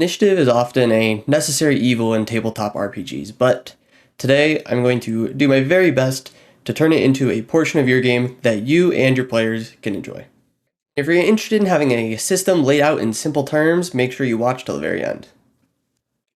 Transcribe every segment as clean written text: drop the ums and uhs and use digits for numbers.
Initiative is often a necessary evil in tabletop RPGs, but today I'm going to do my very best to turn it into a portion of your game that you and your players can enjoy. If you're interested in having a system laid out in simple terms, make sure you watch till the very end.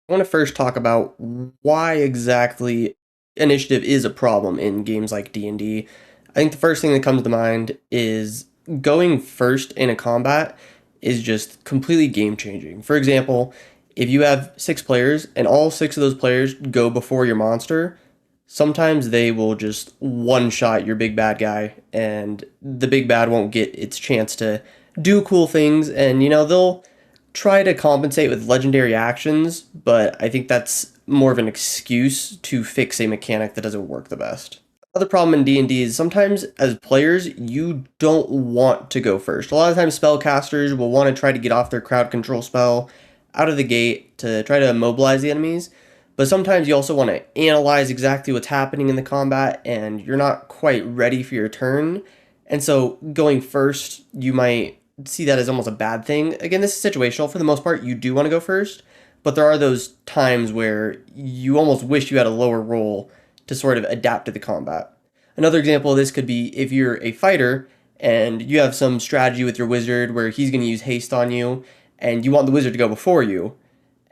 I want to first talk about why exactly initiative is a problem in games like D&D. I think the first thing that comes to mind is going first in a combat is just completely game changing. For example, if you have 6 players and all 6 of those players go before your monster, sometimes they will just one shot your big bad guy and the big bad won't get its chance to do cool things, and they'll try to compensate with legendary actions, but I think that's more of an excuse to fix a mechanic that doesn't work the best. Other problem in D&D is sometimes as players you don't want to go first. A lot of times spellcasters will want to try to get off their crowd control spell out of the gate to try to immobilize the enemies, but sometimes you also want to analyze exactly what's happening in the combat and you're not quite ready for your turn. And so going first, you might see that as almost a bad thing. Again, this is situational. For the most part, you do want to go first, but there are those times where you almost wish you had a lower roll to sort of adapt to the combat. Another example of this could be if you're a fighter and you have some strategy with your wizard where he's going to use haste on you and you want the wizard to go before you,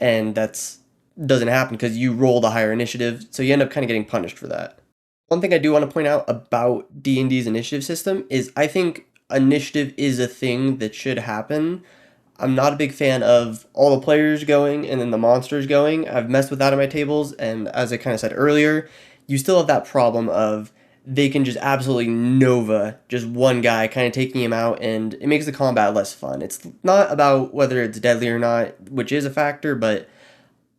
and that's doesn't happen because you rolled a higher initiative, so you end up kind of getting punished for that. One thing I do want to point out about D&D's initiative system is I think initiative is a thing that should happen. I'm not a big fan of all the players going and then the monsters going. I've messed with that on my tables, and as I kind of said earlier, you still have that problem of they can just absolutely nova just one guy, kind of taking him out, and it makes the combat less fun. It's not about whether it's deadly or not, which is a factor, but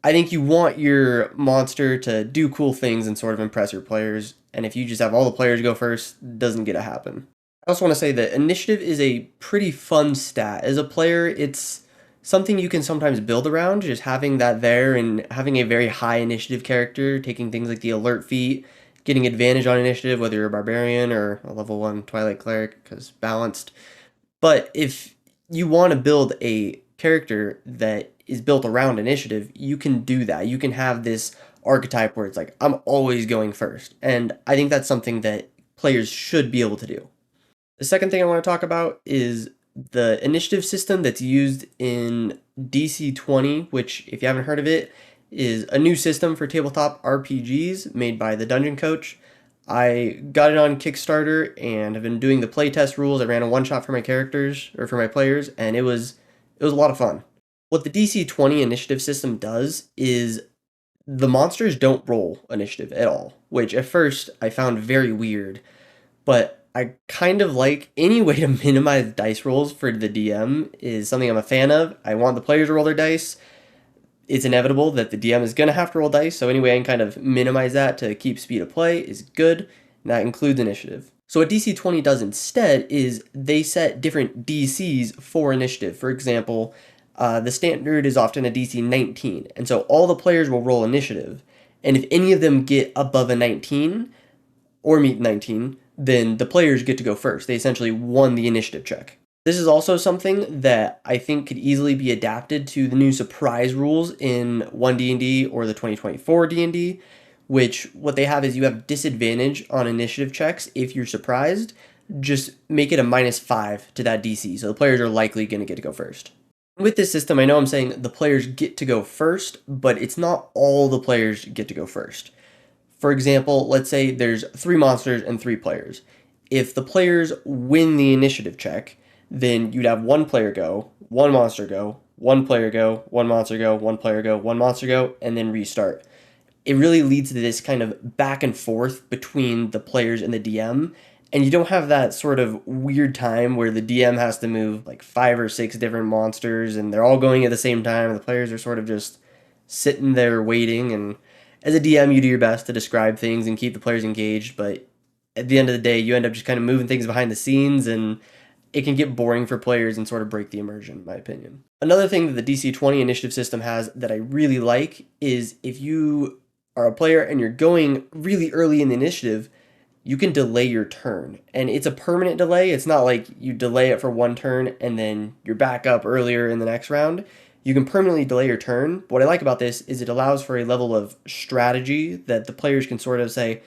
I think you want your monster to do cool things and sort of impress your players, and if you just have all the players go first, it doesn't get to happen. I also want to say that initiative is a pretty fun stat. As a player, it's something you can sometimes build around, just having that there and having a very high initiative character, taking things like the alert feat, getting advantage on initiative, whether you're a barbarian or a level 1 Twilight Cleric, because balanced. But if you want to build a character that is built around initiative, you can do that. You can have this archetype where it's like, I'm always going first. And I think that's something that players should be able to do. The second thing I want to talk about is the initiative system that's used in DC 20, which, if you haven't heard of it, is a new system for tabletop RPGs made by the Dungeon Coach. I got it on Kickstarter and have been doing the playtest rules. I ran a one shot for my characters or for my players, and it was a lot of fun. What the DC 20 initiative system does is the monsters don't roll initiative at all, which at first I found very weird, but I kind of like any way to minimize dice rolls for the DM is something I'm a fan of. I want the players to roll their dice. It's inevitable that the DM is going to have to roll dice, so any way I can kind of minimize that to keep speed of play is good, and that includes initiative. So what DC 20 does instead is they set different DCs for initiative. For example, the standard is often a DC 19, and so all the players will roll initiative, and if any of them get above a 19 or meet 19, then the players get to go first. They essentially won the initiative check. This is also something that I think could easily be adapted to the new surprise rules in 1D&D or the 2024 D&D, which what they have is you have disadvantage on initiative checks if you're surprised. Just make it a -5 to that DC, so the players are likely going to get to go first. With this system, I know I'm saying the players get to go first, but it's not all the players get to go first. For example, let's say there's 3 monsters and 3 players. If the players win the initiative check, then you'd have 1 player go, 1 monster go, 1 player go, 1 monster go, 1 player go, 1 monster go, and then restart. It really leads to this kind of back and forth between the players and the DM, and you don't have that sort of weird time where the DM has to move like 5 or 6 different monsters and they're all going at the same time, and the players are sort of just sitting there waiting. And as a DM, you do your best to describe things and keep the players engaged, but at the end of the day, you end up just kind of moving things behind the scenes, and it can get boring for players and sort of break the immersion, in my opinion. Another thing that the DC 20 initiative system has that I really like is if you are a player and you're going really early in the initiative, you can delay your turn. And it's a permanent delay. It's not like you delay it for one turn and then you're back up earlier in the next round. you can permanently delay your turn. What I like about this is it allows for a level of strategy that the players can sort of say,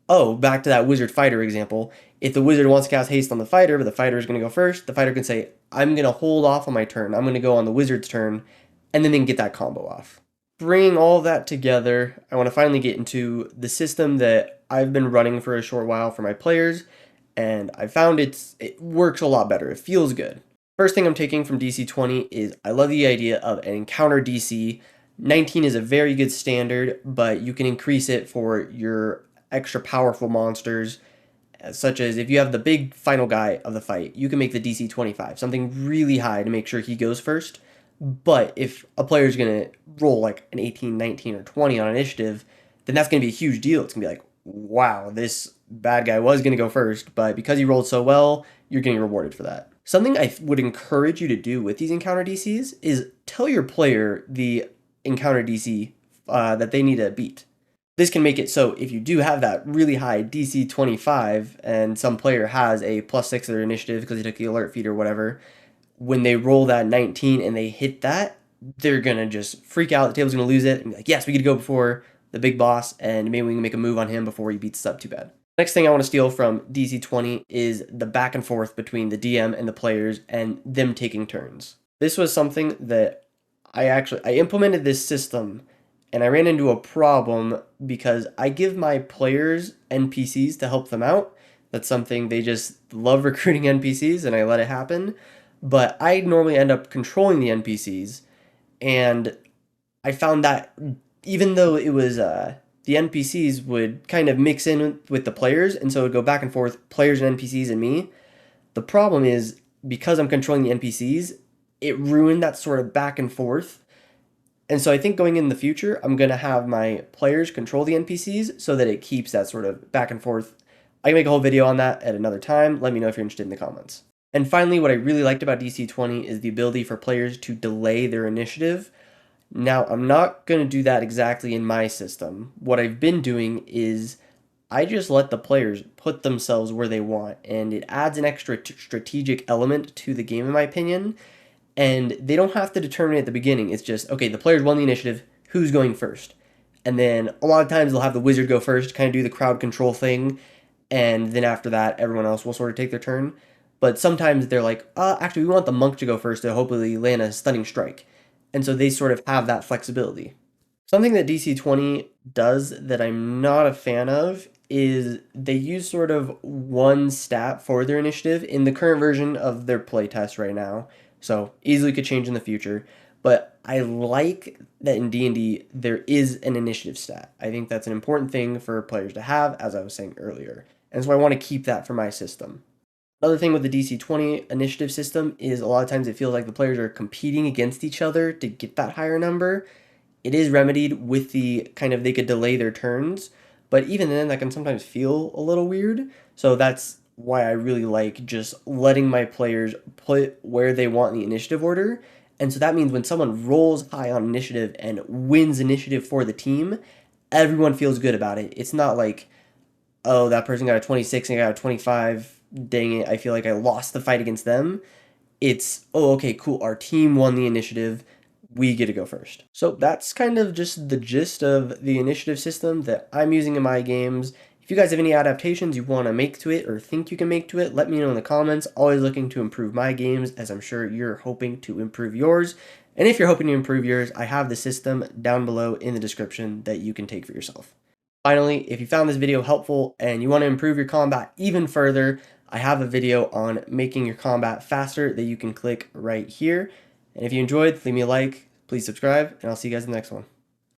oh, back to that wizard fighter example. If the wizard wants to cast haste on the fighter, but the fighter is going to go first, the fighter can say, I'm going to hold off on my turn. I'm going to go on the wizard's turn, and then they can get that combo off. Bringing all of that together, I want to finally get into the system that I've been running for a short while for my players, and I found it works a lot better. It feels good. First thing I'm taking from DC 20 is I love the idea of an encounter DC. 19 is a very good standard, but you can increase it for your extra powerful monsters, such as if you have the big final guy of the fight, you can make the DC 25, something really high to make sure he goes first. But if a player is going to roll like an 18, 19, or 20 on initiative, then that's going to be a huge deal. It's going to be like, wow, this bad guy was going to go first, but because he rolled so well, you're getting rewarded for that. Something I would encourage you to do with these encounter DCs is tell your player the encounter DC that they need to beat. This can make it so if you do have that really high DC 25 and some player has a +6 to their initiative because they took the alert feat or whatever, when they roll that 19 and they hit that, they're going to just freak out. The table's going to lose it and be like, yes, we get to go before the big boss and maybe we can make a move on him before he beats us up too bad. Next thing I want to steal from DC 20 is the back and forth between the DM and the players and them taking turns. This was something that I implemented this system and I ran into a problem because I give my players NPCs to help them out. That's something they just love recruiting NPCs and I let it happen. But I normally end up controlling the NPCs, and I found that even though it was the NPCs would kind of mix in with the players, and so it would go back and forth, players and NPCs and me. The problem is because I'm controlling the NPCs, it ruined that sort of back and forth. And so I think going in the future, I'm going to have my players control the NPCs so that it keeps that sort of back and forth. I can make a whole video on that at another time. Let me know if you're interested in the comments. And finally, what I really liked about DC 20 is the ability for players to delay their initiative. Now, I'm not going to do that exactly in my system. What I've been doing is I just let the players put themselves where they want, and it adds an extra strategic element to the game, in my opinion. And they don't have to determine at the beginning. It's just, okay, the players won the initiative, who's going first? And then a lot of times they'll have the wizard go first, kind of do the crowd control thing, and then after that, everyone else will sort of take their turn. But sometimes they're like, actually, we want the monk to go first to hopefully land a stunning strike. And so they sort of have that flexibility. Something that DC 20 does that I'm not a fan of is they use sort of one stat for their initiative in the current version of their playtest right now. So easily could change in the future. But I like that in D&D there is an initiative stat. I think that's an important thing for players to have, as I was saying earlier. And so I want to keep that for my system. Another thing with the DC 20 initiative system is a lot of times it feels like the players are competing against each other to get that higher number. It is remedied with the kind of they could delay their turns, but even then that can sometimes feel a little weird. So that's why I really like just letting my players put where they want in the initiative order. And so that means when someone rolls high on initiative and wins initiative for the team, everyone feels good about it. It's not like, oh, that person got a 26 and I got a 25. Dang it, I feel like I lost the fight against them. It's, oh, okay, cool, our team won the initiative, we get to go first. So that's kind of just the gist of the initiative system that I'm using in my games. If you guys have any adaptations you want to make to it or think you can make to it, let me know in the comments. Always looking to improve my games, as I'm sure you're hoping to improve yours. And if you're hoping to improve yours, I have the system down below in the description that you can take for yourself. Finally, if you found this video helpful and you want to improve your combat even further, I have a video on making your combat faster that you can click right here. And if you enjoyed, leave me a like, please subscribe, and I'll see you guys in the next one.